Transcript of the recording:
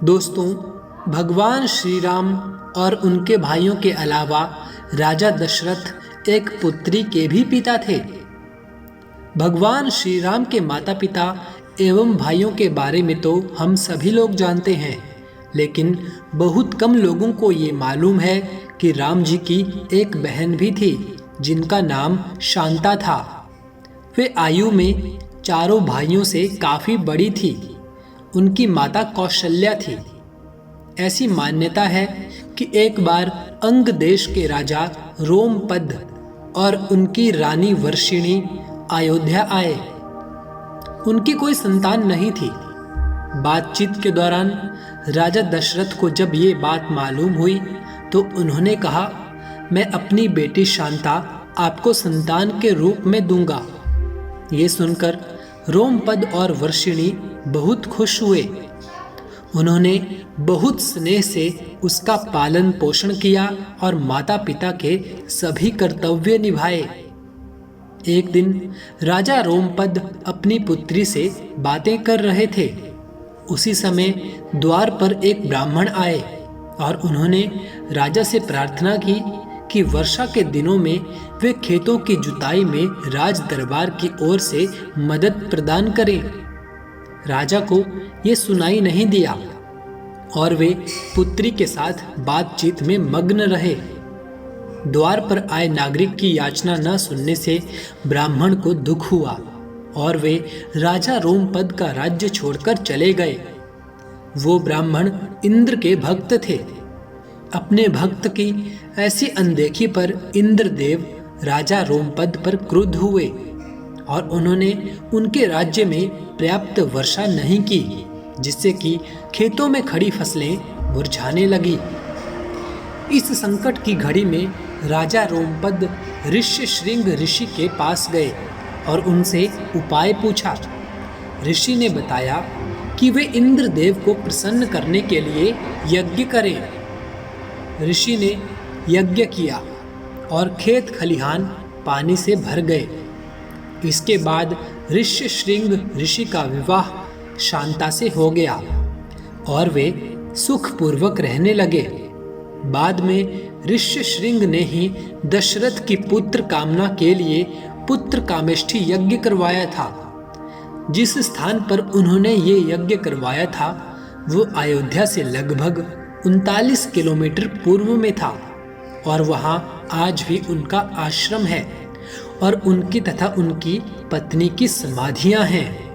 दोस्तों, भगवान श्री राम और उनके भाइयों के अलावा राजा दशरथ एक पुत्री के भी पिता थे। भगवान श्री राम के माता पिता एवं भाइयों के बारे में तो हम सभी लोग जानते हैं, लेकिन बहुत कम लोगों को ये मालूम है कि राम जी की एक बहन भी थी जिनका नाम शांता था। वे आयु में चारों भाइयों से काफ़ी बड़ी थी। उनकी माता कौशल्या थी। ऐसी मान्यता है कि एक बार अंग देश के राजा रोमपद और उनकी रानी वर्षिणी अयोध्या आए। उनकी कोई संतान नहीं थी। बातचीत के दौरान राजा दशरथ को जब ये बात मालूम हुई तो उन्होंने कहा, मैं अपनी बेटी शांता आपको संतान के रूप में दूंगा। ये सुनकर रोमपद और वर्षिणी बहुत खुश हुए। उन्होंने बहुत स्नेह से उसका पालन पोषण किया और माता पिता के सभी कर्तव्य निभाए। एक दिन राजा रोमपद अपनी पुत्री से बातें कर रहे थे। उसी समय द्वार पर एक ब्राह्मण आए और उन्होंने राजा से प्रार्थना की कि वर्षा के दिनों में वे खेतों की जुताई में राज दरबार की ओर से मदद प्रदान करें। राजा को ये सुनाई नहीं दिया और वे पुत्री के साथ बातचीत में मग्न रहे। द्वार पर आए नागरिक की याचना न सुनने से ब्राह्मण को दुख हुआ और वे राजा रोमपद का राज्य छोड़कर चले गए। वो ब्राह्मण इंद्र के भक्त थे। अपने भक्त की ऐसी अनदेखी पर इंद्रदेव राजा रोमपद पर क्रुद्ध हुए और उन्होंने उनके राज्य में पर्याप्त वर्षा नहीं की, जिससे कि खेतों में खड़ी फसलें मुरझाने लगी। इस संकट की घड़ी में राजा रोमपद ऋष्यशृंग ऋषि के पास गए और उनसे उपाय पूछा। ऋषि ने बताया कि वे इंद्रदेव को प्रसन्न करने के लिए यज्ञ करें। ऋषि ने यज्ञ किया और खेत खलिहान पानी से भर गए। इसके बाद ऋष्यशृंग ऋषि का विवाह शांता से हो गया और वे सुखपूर्वक रहने लगे। बाद में ऋष्यशृंग ने ही दशरथ की पुत्र कामना के लिए पुत्र कामेष्ठी यज्ञ करवाया था। जिस स्थान पर उन्होंने ये यज्ञ करवाया था वो अयोध्या से लगभग 39 किलोमीटर पूर्व में था और वहाँ आज भी उनका आश्रम है और उनकी तथा उनकी पत्नी की समाधियाँ हैं।